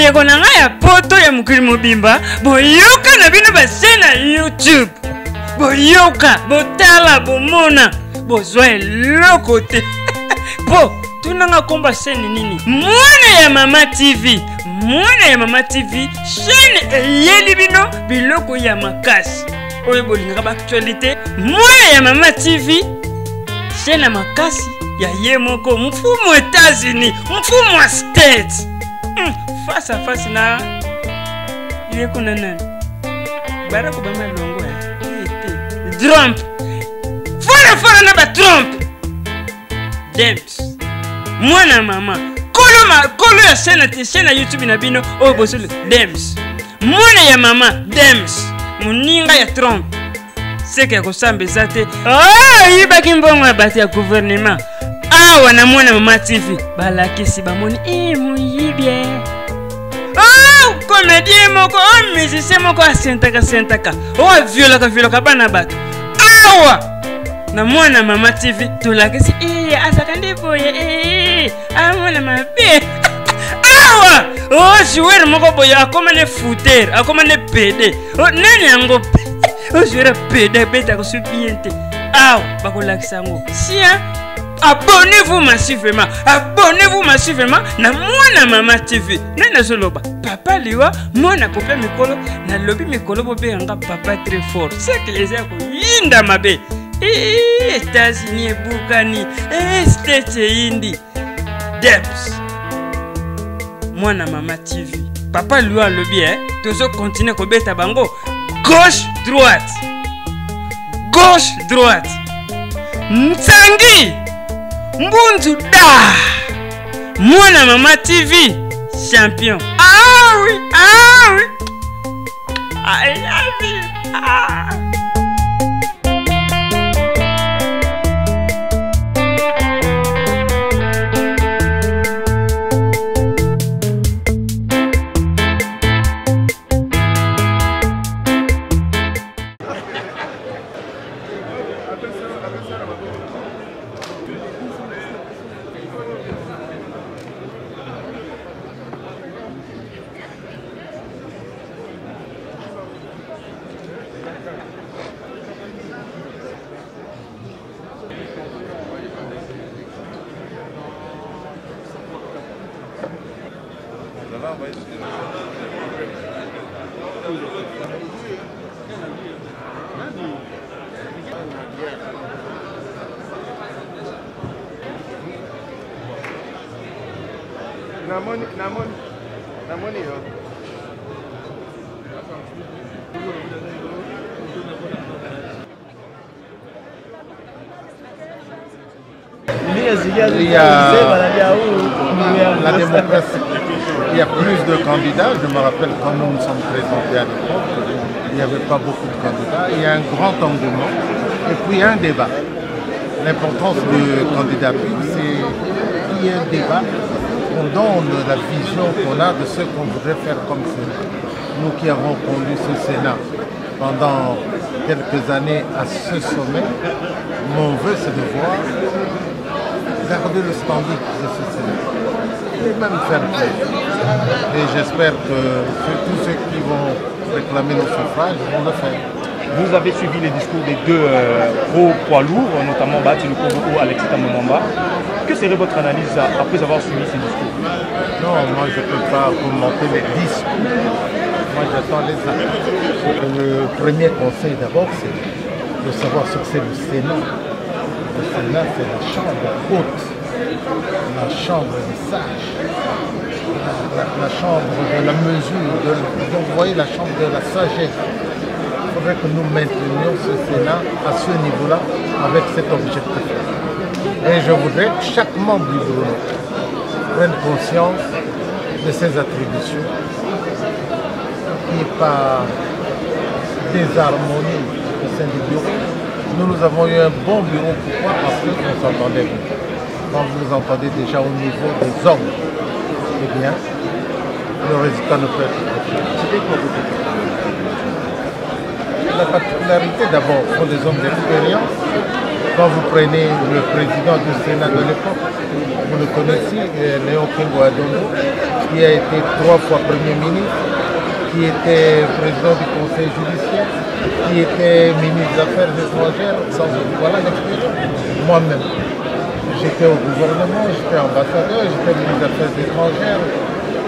bandeko na ngai ya poto ya mokili mobimba boyoka na bino base na YouTube boyoka botala bomona bozwa eloko te po tunanga komba seni nini mwana ya Mama TV chaîne eyeli bino biloko ya makasi oyo bolingaka ba actualité mwana ya Mama TV chaîne ya makasi ya ye moko mfumu États-Unis mfumu wa States face à face na ye kuna nani Barack Obama longo Trump fora na ba Trump Dems mwana mama kolo ya chaîne ya YouTube na bino oyo bosolo Dems mwana ya mama Dems muninga ya Trump seke ya kosambeza te yibaki mbongo ya bato ya gouvernement awa na mwana Mama TV balakisi bamoni muyibye comédien moko musicien moko asentaka violaka bana bato awa na mwana Mama TV tolakisi asaka nde boye amona mabe awa joueur moko boye akomane footer akomane pede nani yango joueur pede beta ko bien te awa bakolakisa yango sia abonnez-vous massivement na mwana Mama TV nana zoloba papa liwa mwana popia mikolo na lobi mikolo bobe nga papa très fort c'est que les yako yinda mabe États-Unis ebukani States indi Dems mwana Mama TV papa liwa lobi tozo continuer ko beta bango gauche droite Nsangi Mbunzu da mwana Mama TV champion oui I love you Namoni yo. Il y a la démocratie. Il y a plus de candidats. Je me rappelle quand nous nous sommes présentés à l'époque, il n'y avait pas beaucoup de candidats. Il y a un grand engouement et puis un débat. L'importance du candidature, c'est qu'il y ait un débat. On donne la vision qu'on a de ce qu'on voudrait faire comme Sénat. Nous qui avons conduit ce Sénat pendant quelques années à ce sommet, mon vœu c'est de voir garder le standing de ce Sénat et même faire plus. Et j'espère que tous ceux qui vont réclamer nos suffrages vont le faire. Vous avez suivi les discours des deux gros poids lourds, notamment Bati Lukobo et Alexis Tamomamba. Que serait votre analyse après avoir suivi ces discours? Non, moi je ne peux pas commenter les discours. Moi j'attends les actes. Le premier conseil d'abord, c'est de savoir ce que c'est le Sénat. Le Sénat, c'est la chambre haute, la chambre des sages, la chambre de la mesure, donc vous voyez la chambre de la sagesse. Il faudrait que nous maintenions ce Sénat à ce niveau-là avec cet objectif. Et je voudrais que chaque membre du bureau prenne conscience de ses attributions, qu'il n'y ait pas désharmonie au sein du bureau. Nous avons eu un bon bureau. Pourquoi? Parce qu'on s'entendait bien. Quand vous vous entendez déjà au niveau des hommes, eh bien, le résultat ne peut être que c'était quoi vous dites? La particularité d'abord sont des hommes d'expérience, Quand vous prenez le président du Sénat de l'époque, vous le connaissez, Léon Kingo Adondo, qui a été 3 fois Premier ministre, qui était président du Conseil judiciaire, qui était ministre des Affaires étrangères, voilà l'expérience. Moi-même, j'étais au gouvernement, j'étais ambassadeur, j'étais ministre des Affaires étrangères,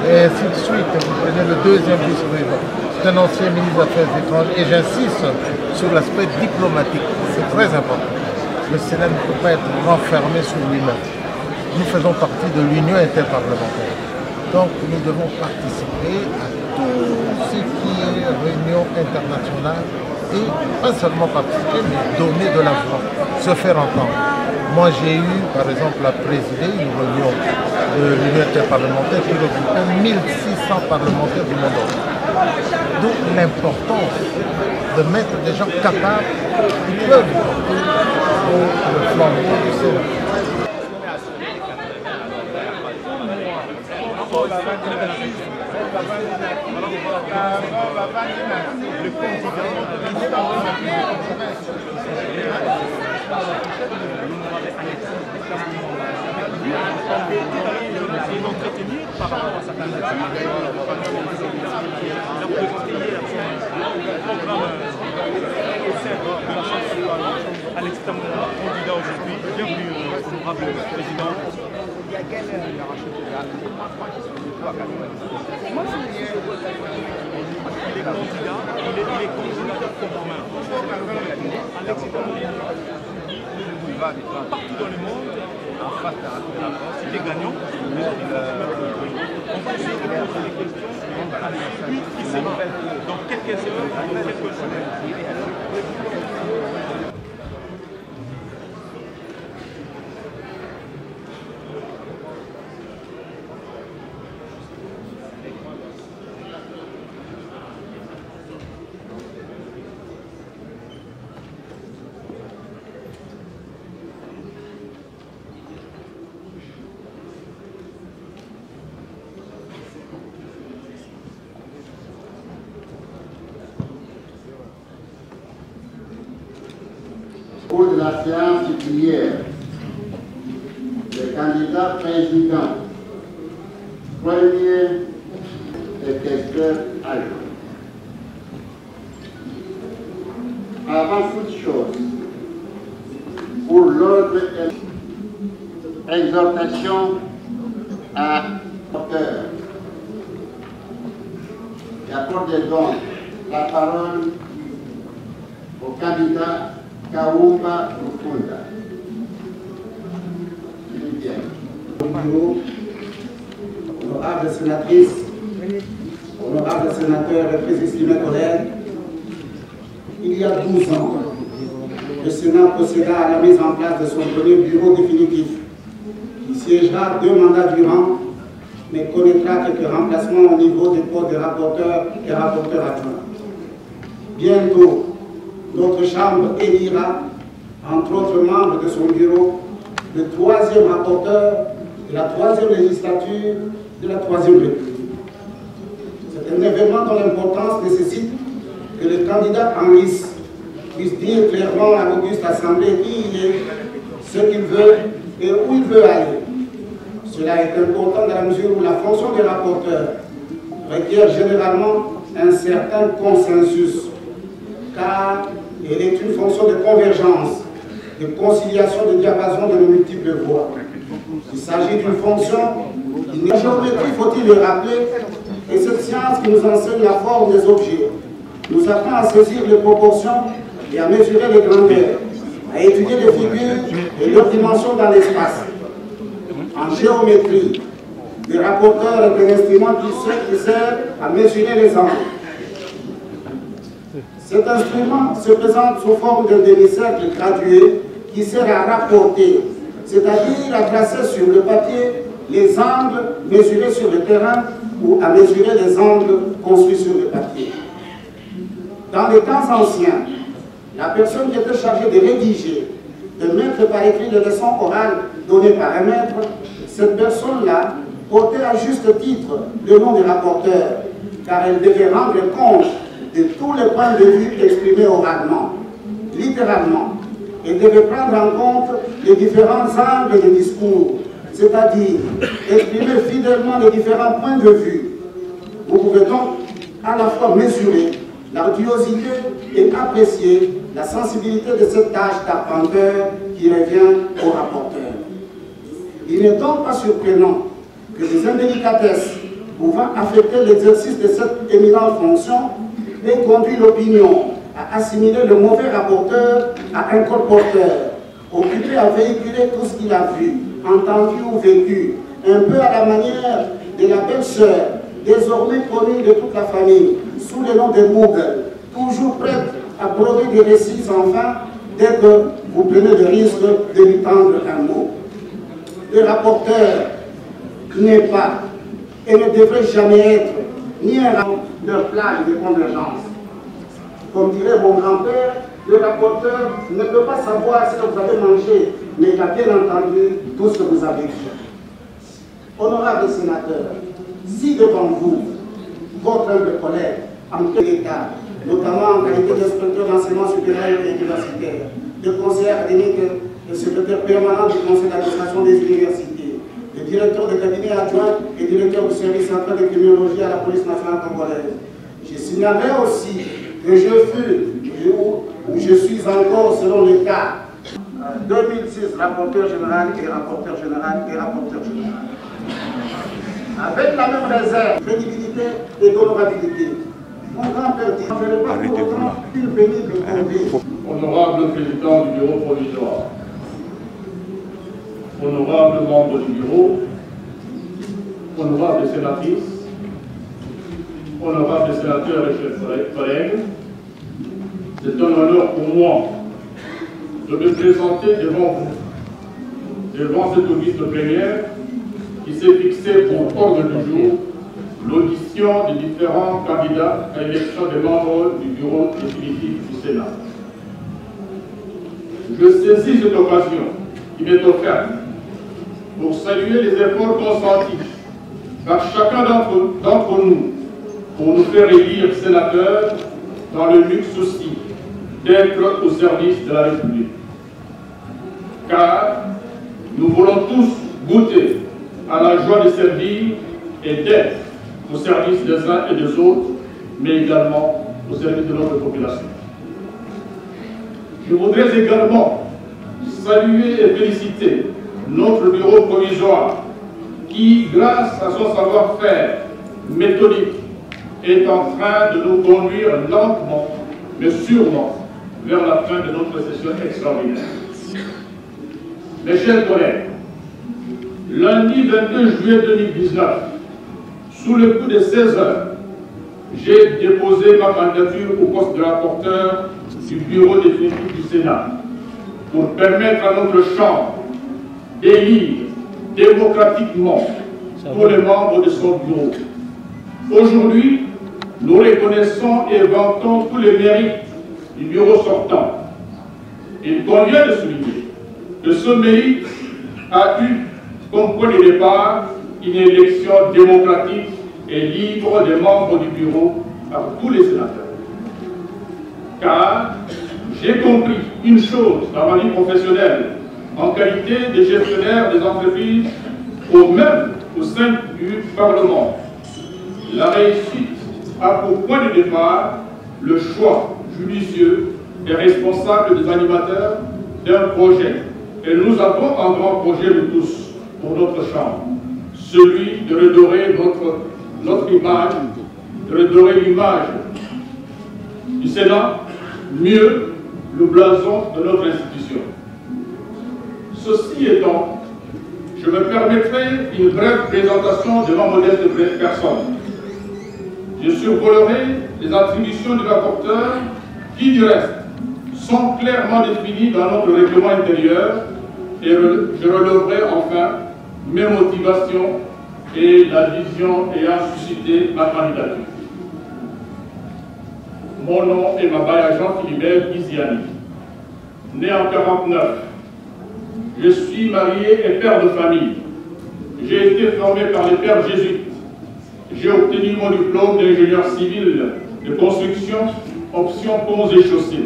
et ainsi de suite. Vous prenez le deuxième vice-président, c'est un ancien ministre des Affaires étrangères, et j'insiste sur l'aspect diplomatique, c'est très important. Le Sénat ne peut pas être renfermé sur lui-même. Nous faisons partie de l'Union interparlementaire. Donc nous devons participer à tout ce qui est réunion internationale et pas seulement participer, mais donner de la voix, se faire entendre. Moi j'ai eu par exemple à présider une réunion de l'Union interparlementaire qui regroupait 1600 parlementaires du monde entier. D'où l'importance de mettre des gens capables qui peuvent porter le flambeau du Sénat. Par rapport à sa candidature, au sein de la Chambre suprême, Alexis Tamouamba, candidat aujourd'hui. Bienvenue, honorable président. Il est candidat, il est candidat de front commun. Alexis Tamouamba, partout dans le monde, il est gagnant. On va essayer de poser des questions plus précisément. Dans quelques heures, dans quelques semaines. Au cours de la séance d'hier, le candidat président, premier et questeur adjoint. Avant toute chose, pour l'ordre et exhortation à l'auteur, j'accorde donc la parole au candidat Kaoumba Rukunda. Honorables sénatrices, honorables sénateurs et très estimés collègues, il y a 12 ans, le Sénat procéda à la mise en place de son premier bureau définitif, qui siégera 2 mandats durant, mais connaîtra quelques remplacements au niveau des postes de rapporteurs et rapporteurs adjoints. Bientôt, notre Chambre élira, entre autres membres de son bureau, le 3e rapporteur de la 3e législature de la 3e République. C'est un événement dont l'importance nécessite que le candidat en lice puisse dire clairement à l'auguste Assemblée qui il est, ce qu'il veut et où il veut aller. Cela est important dans la mesure où la fonction des rapporteurs requiert généralement un certain consensus, car elle est une fonction de convergence, de conciliation, de diapason de nos multiples voix. Il s'agit d'une fonction qui n'est jamais, faut-il le rappeler, et cette science qui nous enseigne la forme des objets, nous apprend à saisir les proportions et à mesurer les grandeurs, à étudier les figures et leurs dimensions dans l'espace. En géométrie, le rapporteur est un instrument qui sert à mesurer les angles. Cet instrument se présente sous forme d'un demi-cercle gradué qui sert à rapporter, c'est-à-dire à tracer sur le papier les angles mesurés sur le terrain ou à mesurer les angles construits sur le papier. Dans les temps anciens, la personne qui était chargée de rédiger, de mettre par écrit les leçons orales données par un maître, cette personne-là portait à juste titre le nom du rapporteur, car elle devait rendre compte de tous les points de vue exprimés oralement, littéralement. et devait prendre en compte les différents angles de discours, c'est-à-dire exprimer fidèlement les différents points de vue. Vous pouvez donc à la fois mesurer l'arduosité et apprécier la sensibilité de cette tâche d'arpenteur qui revient au rapporteur. Il n'est donc pas surprenant que des indélicatesses pouvant affecter l'exercice de cette éminente fonction aient conduit l'opinion à assimiler le mauvais rapporteur à un colporteur, occupé à véhiculer tout ce qu'il a vu, entendu ou vécu, un peu à la manière de la belle-sœur, désormais connue de toute la famille, sous le nom de Google, toujours prête à broder des récits sans fin dès que vous prenez le risque de lui tendre un mot. Le rapporteur n'est pas et ne devrait jamais être ni un rapporteur de plage de convergence. Comme dirait mon grand-père, le rapporteur ne peut pas savoir ce que vous avez mangé, mais il a bien entendu tout ce que vous avez dit. Honorables sénateurs, si devant vous, votre humble collègue, en quel état, notamment en qualité d'inspecteur d'enseignement supérieur et universitaire, de conseiller académique et secrétaire permanent du conseil d'administration des universités, de directeur de cabinet adjoint et directeur du service central de criminologie à la police nationale congolaise. Je signalerai aussi que je fus, ou je suis encore, selon le cas, 2006, rapporteur général et rapporteur général et rapporteur général. Avec la même réserve, crédibilité et honorabilité. Mon grand-père dit, je ne ferai pas pour autant une pénible conduite. Honorable président du bureau provisoire, honorable membre du bureau, honorable sénatrice, honorable sénateur et chers collègues, c'est un honneur pour moi de me présenter devant vous, devant cette auguste plénière qui s'est fixée pour ordre du jour l'audition des différents candidats à l'élection des membres du bureau définitif du Sénat. Je saisis cette occasion qui m'est offerte pour saluer les efforts consentis par chacun d'entre nous pour nous faire élire sénateurs dans le luxe souci d'être au service de la République. Car nous voulons tous goûter à la joie de servir et d'être au service des uns et des autres, mais également au service de notre population. Je voudrais également saluer et féliciter notre bureau provisoire qui, grâce à son savoir-faire méthodique, est en train de nous conduire lentement, mais sûrement, vers la fin de notre session extraordinaire. Mes chers collègues, lundi 22 juillet 2019, sous le coup de 16 heures, j'ai déposé ma candidature au poste de rapporteur du bureau définitif du Sénat pour permettre à notre Chambre d'élire démocratiquement tous les membres de son bureau. Aujourd'hui, nous reconnaissons et vantons tous les mérites du bureau sortant. Il convient de souligner que ce mérite a eu comme point de départ une élection démocratique et libre des membres du bureau par tous les sénateurs. Car j'ai compris une chose dans ma vie professionnelle, en qualité de gestionnaire des entreprises, même au sein du Parlement. La réussite a pour point de départ le choix judicieux et responsable des animateurs d'un projet. Et nous avons un grand projet, nous tous, pour notre Chambre. Celui de redorer notre image, de redorer l'image du Sénat, mieux le blason de notre institution. Ceci étant, je me permettrai une brève présentation de ma modeste personne. Je survolerai les attributions du rapporteur qui, du reste, sont clairement définies dans notre règlement intérieur et je releverai enfin mes motivations et la vision ayant suscité ma candidature. Mon nom est Mabaya Jean-Philibert Giziani. Né en 1949, je suis marié et père de famille. J'ai été formé par les pères jésuites. J'ai obtenu mon diplôme d'ingénieur civil de construction, option ponts et chaussées.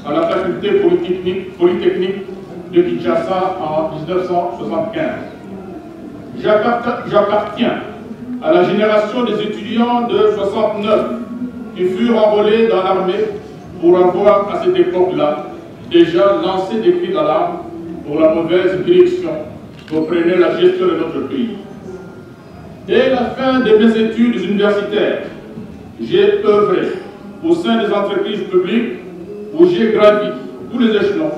à la faculté polytechnique de Kinshasa en 1975. J'appartiens à la génération des étudiants de 69 qui furent enrôlés dans l'armée pour avoir, à cette époque-là, déjà lancé des cris d'alarme pour la mauvaise direction que prenait la gestion de notre pays. Dès la fin de mes études universitaires, j'ai œuvré au sein des entreprises publiques où j'ai gravi tous les échelons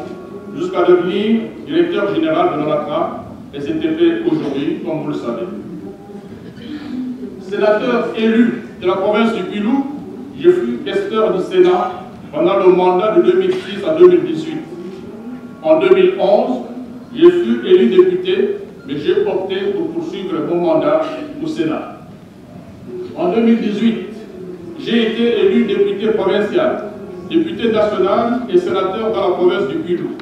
jusqu'à devenir directeur général de l'ONATRA, et c'était fait aujourd'hui, comme vous le savez. Sénateur élu de la province du Pilou, je fus questeur du Sénat pendant le mandat de 2006 à 2018. En 2011, je fus élu député, mais j'ai opté pour poursuivre mon mandat au Sénat. En 2018, j'ai été élu député provincial, député national et sénateur dans la province du Pilou.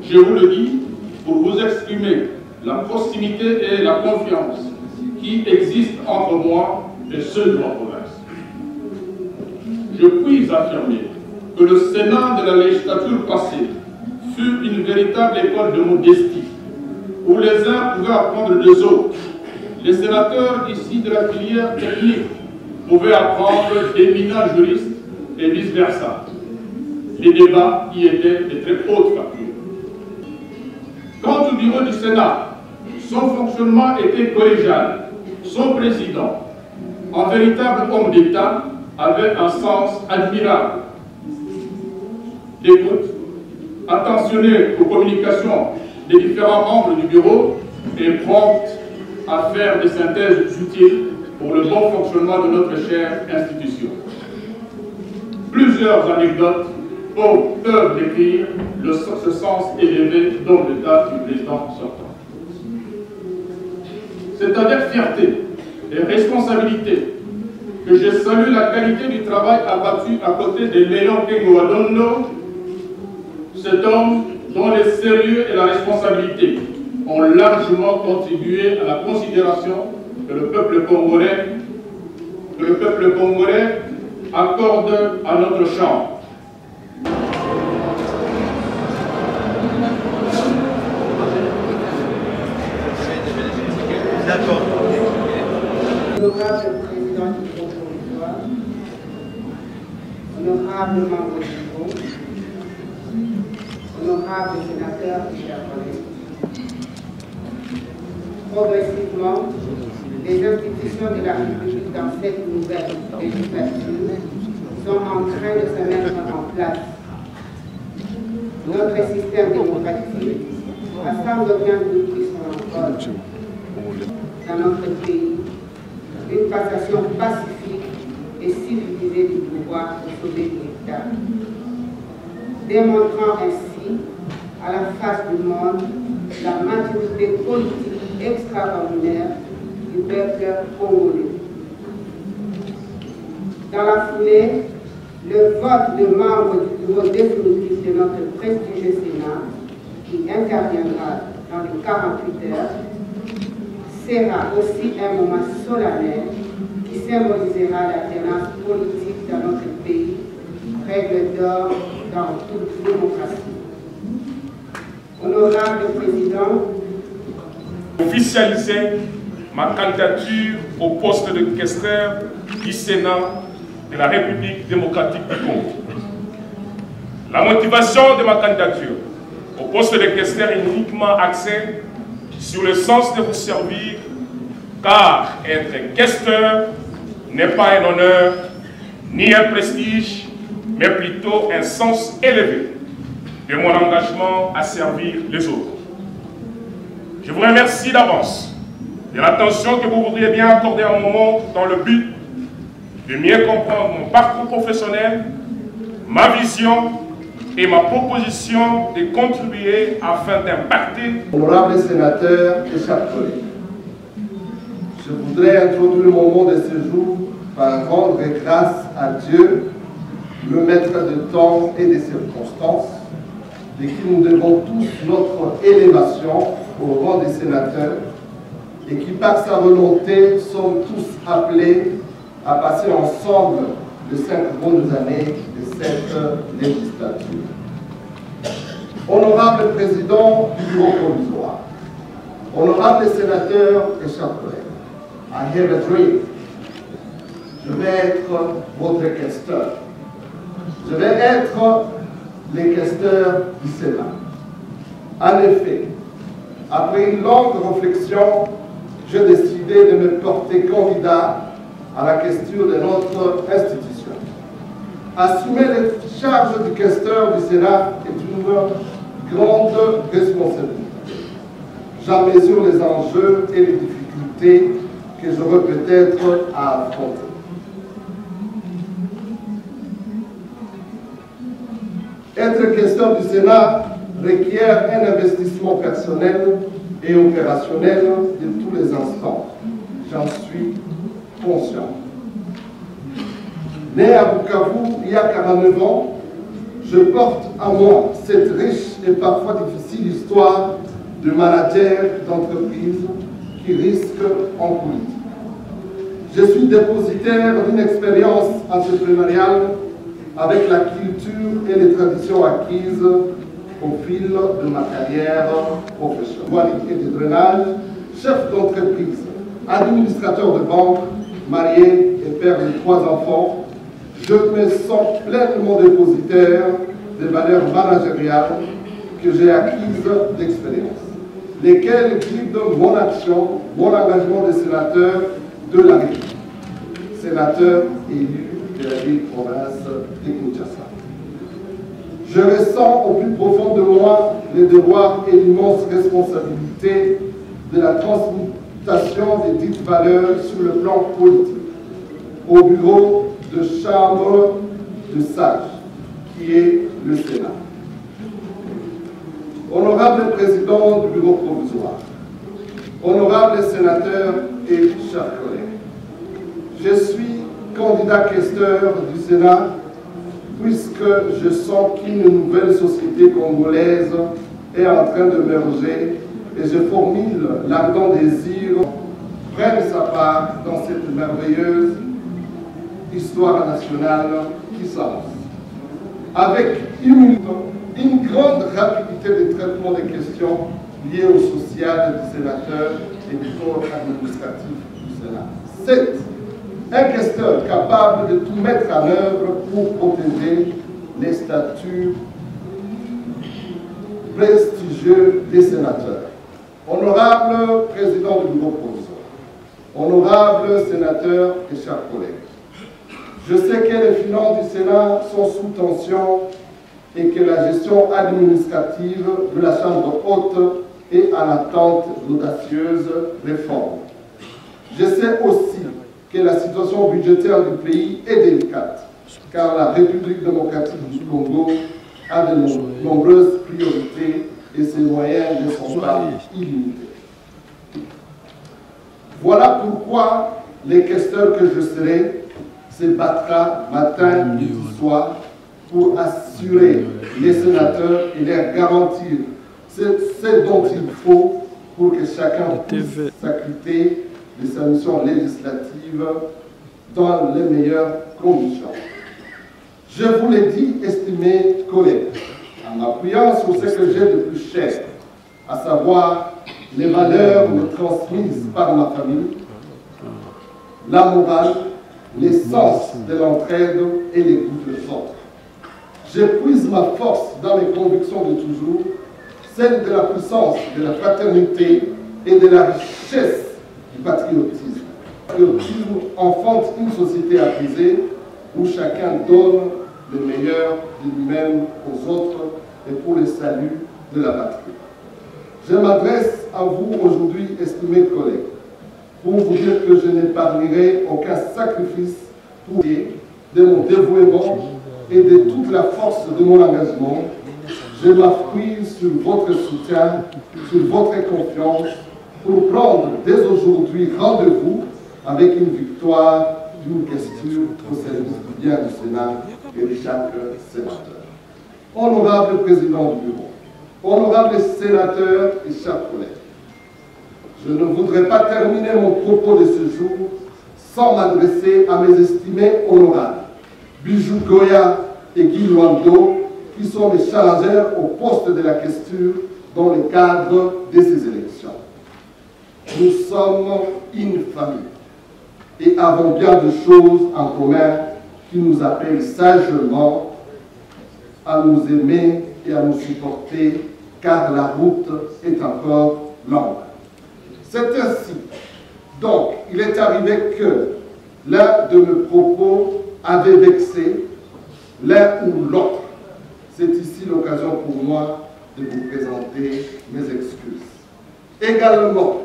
Je vous le dis pour vous exprimer la proximité et la confiance qui existent entre moi et ceux de ma province. Je puis affirmer que le Sénat de la législature passée fut une véritable école de modestie, où les uns pouvaient apprendre des autres. Les sénateurs ici de la filière technique pouvaient apprendre d'éminents juristes et vice-versa. Les débats y étaient de très haute facture. Quant au bureau du Sénat, son fonctionnement était collégial. Son président, en véritable homme d'État, avait un sens admirable d'écoute, attentionné aux communications des différents membres du bureau et prompt à faire des synthèses utiles pour le bon fonctionnement de notre chère institution. Plusieurs anecdotes peuvent décrire ce sens élevé d'homme d'État du président sortant. C'est avec fierté et responsabilité que je salue la qualité du travail abattu à côté de Léon Kengo Adondo, cet homme dont le sérieux et la responsabilité ont largement contribué à la considération que le peuple congolais accorde à notre chambre. D'accord. Honorable président du Congo, honorable membre du Congo, honorable sénateur et chers collègues. Progressivement, les institutions de la République dans cette nouvelle législature sont en train de se mettre en place. Notre système démocratique a sans aucun doute pris son envol. Dans notre pays, une passation pacifique et civilisée du pouvoir pour sauver l'État, démontrant ainsi à la face du monde la maturité politique extraordinaire du peuple congolais. Dans la foulée, le vote de membres du bureau définitif de notre prestigieux Sénat, qui interviendra dans les 48 heures, sera aussi un moment solennel qui symbolisera l'alternance politique dans notre pays, règle d'or dans toute démocratie. Honorable Président, officialiser ma candidature au poste de questeur du Sénat de la République démocratique du Congo. La motivation de ma candidature au poste de questeur est uniquement axée sur le sens de vous servir, car être questeur n'est pas un honneur ni un prestige, mais plutôt un sens élevé de mon engagement à servir les autres. Je vous remercie d'avance de l'attention que vous voudriez bien accorder à un moment dans le but de mieux comprendre mon parcours professionnel, ma vision et ma proposition de contribuer afin d'impacter. Honorables sénateurs et chers collègues, je voudrais introduire le moment de ce jour par rendre grâce à Dieu, le maître de temps et des circonstances, de qui nous devons tous notre élévation au rang des sénateurs et qui par sa volonté sommes tous appelés à passer ensemble les 5 bonnes années de cette législature. Honorable Président du Bureau provisoire, honorables sénateurs et chers collègues, I have a dream. Je vais être votre questeur. Je vais être les questeurs du Sénat. En effet, après une longue réflexion, j'ai décidé de me porter candidat à la question de notre institution. Assumer les charges du questeur du Sénat est une grande responsabilité. J'en mesure les enjeux et les difficultés que j'aurai peut-être à affronter. Être questeur du Sénat requiert un investissement personnel et opérationnel de tous les instants. J'en suis conscient. Né à Bukavu il y a 49 ans, je porte en moi cette riche et parfois difficile histoire de manager d'entreprise qui risque en politique. Je suis dépositaire d'une expérience entrepreneuriale avec la culture et les traditions acquises au fil de ma carrière professionnelle. Qualité de drainage, chef d'entreprise, administrateur de banque, marié et père de 3 enfants, je me sens pleinement dépositaire des valeurs managériales que j'ai acquises d'expérience, lesquelles guident mon action, mon engagement de sénateur de la République, sénateur élu de la ville-province de Kinshasa. Je ressens au plus profond de moi les devoirs et l'immense responsabilité de la transmutation des dites valeurs sur le plan politique, au bureau de chambre de sages, qui est le Sénat. Honorable Président du Bureau provisoire, honorables sénateurs et chers collègues, je suis candidat questeur du Sénat puisque je sens qu'une nouvelle société congolaise est en train de d'émerger et je formule l'ardent désir prenne sa part dans cette merveilleuse histoire nationale qui s'avance. Avec une grande rapidité de traitement des questions liées au social du sénateur et du corps administratif du Sénat. 7. Un questeur capable de tout mettre en œuvre pour protéger les statuts prestigieux des sénateurs. Honorable Président du Bureau provisoire, honorables sénateurs et chers collègues, je sais que les finances du Sénat sont sous tension et que la gestion administrative de la Chambre haute est en attente d'audacieuse réformes. Je sais aussi que la situation budgétaire du pays est délicate, car la République démocratique du Congo a de nombreuses priorités et ses moyens ne sont pas illimités. Voilà pourquoi les questeurs que je serai se battra matin, midi, soir pour assurer les sénateurs et leur garantir ce dont il faut pour que chacun puisse s'acquitter de sa mission législative dans les meilleures conditions. Je vous l'ai dit, estimés collègues, en m'appuyant sur ce que j'ai de plus cher, à savoir les valeurs transmises par ma famille, la morale, l'essence de l'entraide et les goûts des autres. Je puise ma force dans mes convictions de toujours, celle de la puissance, de la fraternité et de la richesse du patriotisme. Le patriotisme enfante une société apaisée où chacun donne le meilleur de lui-même aux autres et pour le salut de la patrie. Je m'adresse à vous aujourd'hui, estimés collègues, pour vous dire que je n'épargnerai aucun sacrifice pour de mon dévouement et de toute la force de mon engagement. Je m'appuie sur votre soutien, sur votre confiance, pour prendre dès aujourd'hui rendez-vous avec une victoire d'une question au service du bien du Sénat et de chaque sénateur. Honorable Président du Bureau, honorables sénateurs et chers collègues, je ne voudrais pas terminer mon propos de ce jour sans m'adresser à mes estimés honorables, Bijou Goya et Guy Luando, qui sont les challengers au poste de la questure dans le cadre de ces élections. Nous sommes une famille et avons bien de choses en commun qui nous appellent sagement à nous aimer et à nous supporter, car la route est encore longue. C'est ainsi. Donc, il est arrivé que l'un de mes propos avait vexé l'un ou l'autre. C'est ici l'occasion pour moi de vous présenter mes excuses. Également,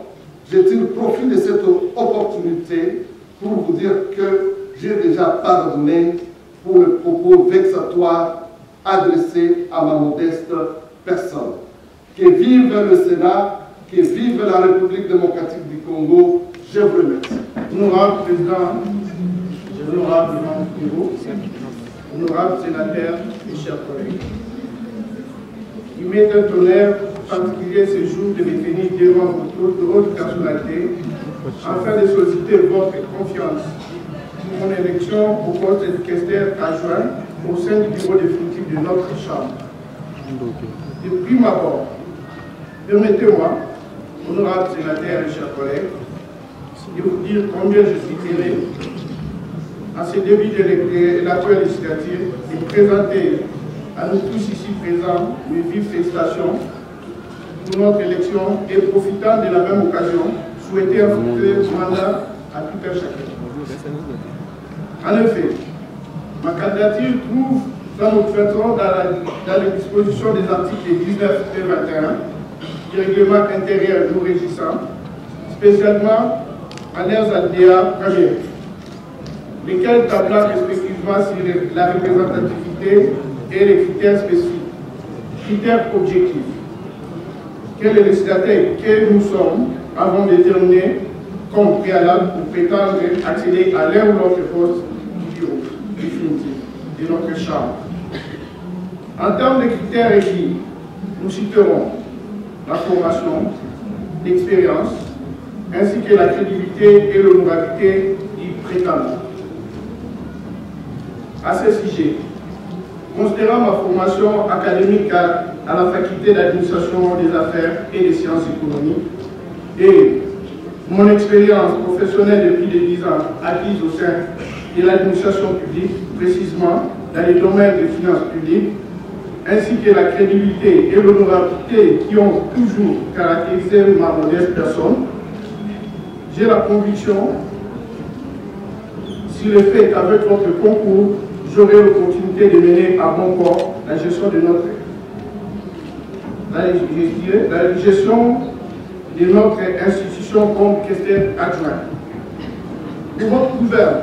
je tire profit de cette opportunité pour vous dire que j'ai déjà pardonné pour le propos vexatoire adressé à ma modeste personne. Que vive le Sénat, que vive la République démocratique du Congo. Je vous remercie. Honorable Président, honorable membre du bureau, honorable sénateur et chers collègues, il m'est un honneur particulier ce jour de me tenir devant votre personnalité afin de solliciter votre confiance pour mon élection au poste de questeur adjoint au sein du bureau définitif de notre Chambre. De prime abord, permettez-moi, honorable sénateur et chers collègues, de vous dire combien je suis heureux à ce début de l'actuelle législature de présenter à nous tous ici présents mes vives félicitations pour notre élection et profitant de la même occasion, souhaiter un fructueux mandat à tout un chacun. En effet, ma candidature trouve dans notre façon dans les dispositions des articles 19 et 21 du règlement intérieur nous régissant, spécialement en leurs alinéas premiers, lesquels tablent respectivement sur la représentativité et les critères spécifiques, critères objectifs, que les législateurs que nous sommes avons déterminés comme préalable pour prétendre accéder à l'un ou l'autre poste du bureau définitif de notre Chambre. En termes de critères requis, nous citerons la formation, l'expérience, ainsi que la crédibilité et l'honorabilité du prétendant. À ce sujet, considérant ma formation académique à la faculté d'administration des affaires et des sciences économiques et mon expérience professionnelle depuis 10 ans acquise au sein de l'administration publique, précisément dans les domaines des finances publiques, ainsi que la crédibilité et l'honorabilité qui ont toujours caractérisé ma modeste personne, j'ai la conviction sur le fait qu'avec votre concours, j'aurai l'opportunité de mener à bon port la gestion de notre institution comme questeur adjoint. Pour votre gouverne,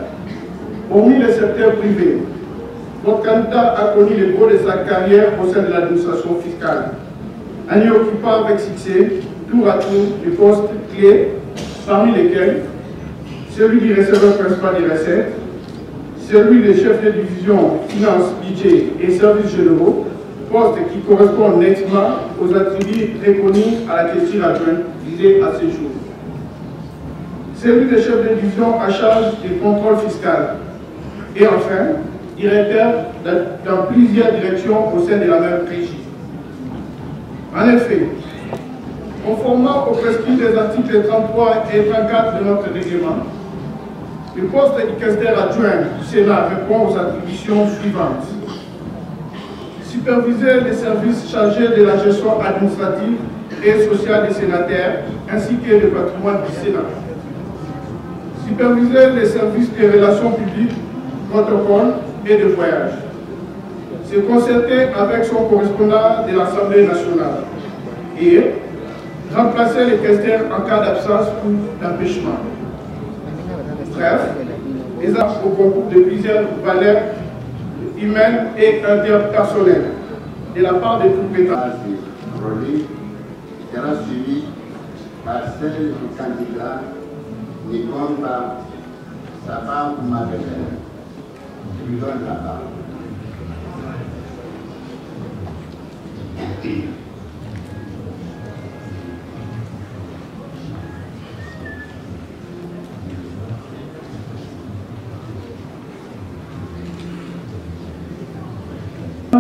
hormis le secteur privé, votre candidat a connu le gros de sa carrière au sein de l'administration fiscale, en y occupant avec succès tour à tour des postes clés, parmi lesquels celui du receveur principal des recettes, celui de chef de division finance, budget et services généraux, poste qui correspond nettement aux attributs reconnus à la question adjointe visée à ce jour. Celui de chef de division à charge du contrôle fiscal. Et enfin, directeur dans plusieurs directions au sein de la même régie. En effet, conformément aux prescrits des articles 33 et 34 de notre règlement, le poste du questeur adjoint du Sénat répond aux attributions suivantes. Superviser les services chargés de la gestion administrative et sociale des sénateurs, ainsi que le patrimoine du Sénat. Superviser les services de relations publiques, protocole et de voyage. Se concerter avec son correspondant de l'Assemblée nationale. Et remplacer les questeurs en cas d'absence ou d'empêchement. Bref, les actes au concours de plusieurs valeurs humaines et interpersonnelles de la part de tout État. Sera suivi par celle du candidat Nikomba Sabah Mabele. Je lui donne la parole.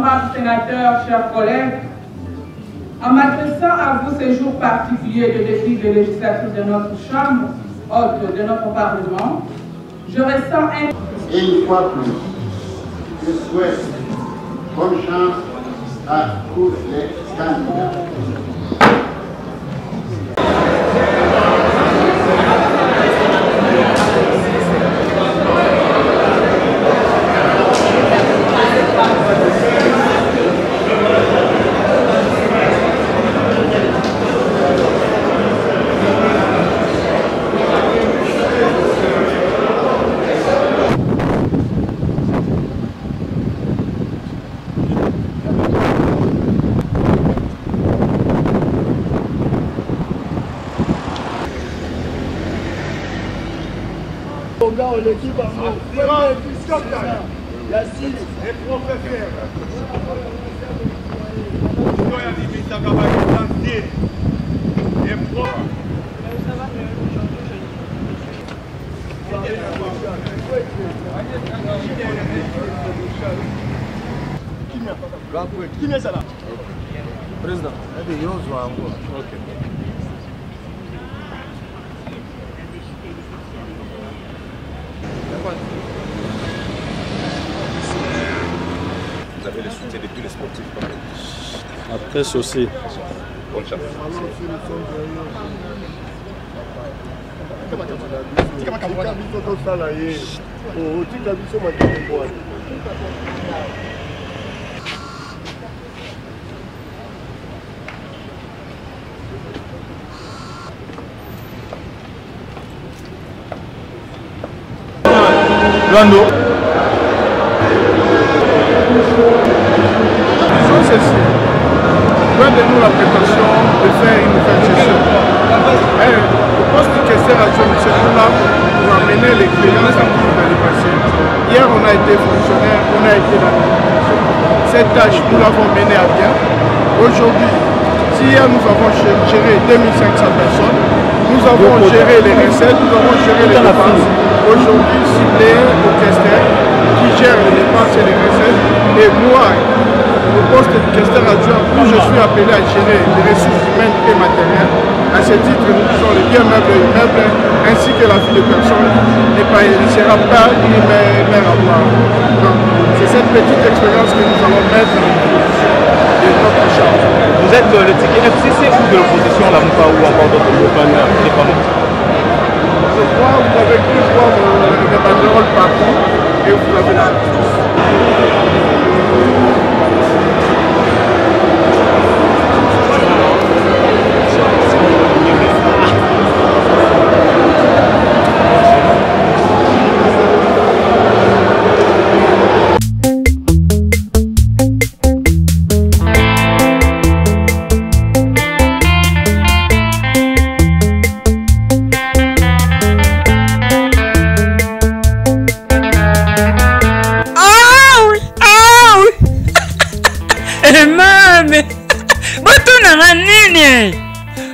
honorables sénateurs, chers collègues, en m'adressant à vous ces jours particuliers de début de législature de notre Chambre, haute de notre Parlement, je ressens un... Et une fois plus, je souhaite bonne chance à tous les candidats. Qui met ça là? Président. Vous avez le soutien de tous les sportifs. La presse aussi. Bonne chance. Lando. Donne-nous la prétention de faire une nouvelle gestion. Le poste du questeur adjoint, M. Moula, pour amener les clients à qui va les passer. Hier, on a été fonctionnaire, on a été dans l'administration. Cette tâche, nous l'avons menée à bien. Aujourd'hui, si hier nous avons géré 2500 personnes, nous avons géré les recettes, nous avons géré les dépenses. Aujourd'hui, ciblé au questeur qui gère les dépenses et les recettes. Et moi, au poste de questeur adjoint, où je suis appelé à gérer les ressources humaines et matérielles. À ce titre, nous faisons les biens meubles et immeubles, ainsi que la vie de personnes, ne sera pas une mère à voir. Donc, c'est cette petite expérience que nous allons mettre de notre chambre. Vous êtes le ticket FCC ou de l'opposition, la MOUPA ou encore d'autres bannières? Je crois que vous avez pu voir les banderoles partout et vous avez la réponse.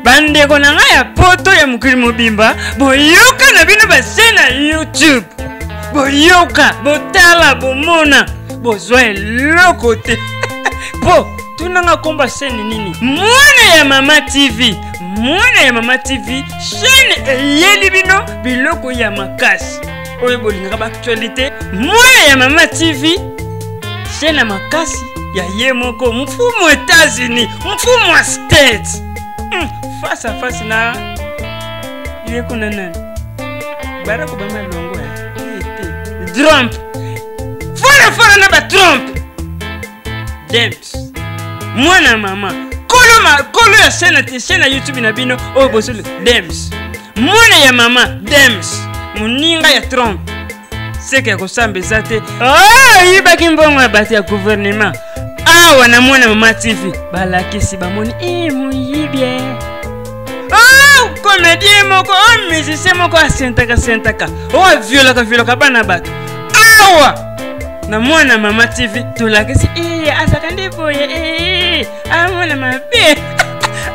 bandeko na ngai ya poto ya mokili mobimba boyoka na bino base na YouTube boyoka botala bomona bozwa eloko te po tunanga komba sene nini mwana ya Mama TV chaîne eyeli bino biloko ya makasi oyo bolingaka ba actualité mwana ya Mama TV chaîne ya makasi ya ye moko mfumu États-Unis mfumu wa States face à face na ye kuna nani Barack Obama longo Trump fora na ba Trump Dems mwana mama kolo ya chaîne ya YouTube na bino oyo bosolo Dems mwana ya mama Dems muninga ya Trump seke ya kosambeza te yibaki mbongo ya bato ya gouvernement awa na mwana Mama TV balakisi bamoni muyibye comédien moko musicien moko asentaka violaka bana bato awa na mwana Mama TV tolakisi azaka nde boye amona mabe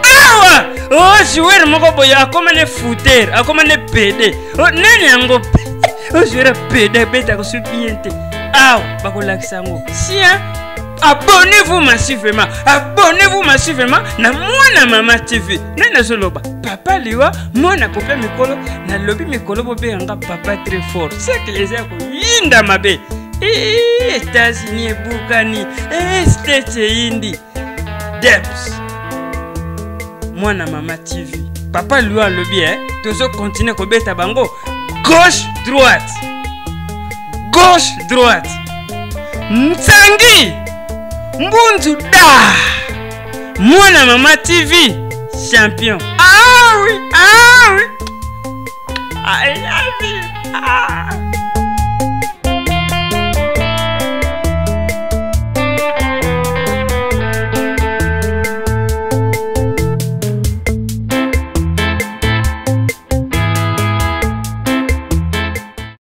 awa joueur moko boye akoma ne footer akoma ne pede nani yango joueur pede beta ko bien te awa bakolakisa yango sia abonnez-vous massivement. Abonnez-vous massivement na Mwana Mama TV. Nana Zoloba. Papa liwa, mwana popé mikolo, na lobi mikolo bobe anga papa très fort. C'est que les yako yinda mabe. États-Unis Bukani, States Indi. Debs. Mwana Mama TV. Papa liwa lobi tozo continue ko beta bango. Gauche droite. Gauche droite. Nsangi. Mbunzu da. Mwana Mama TV champion. Ah oui, ah oui. I love you. Ah.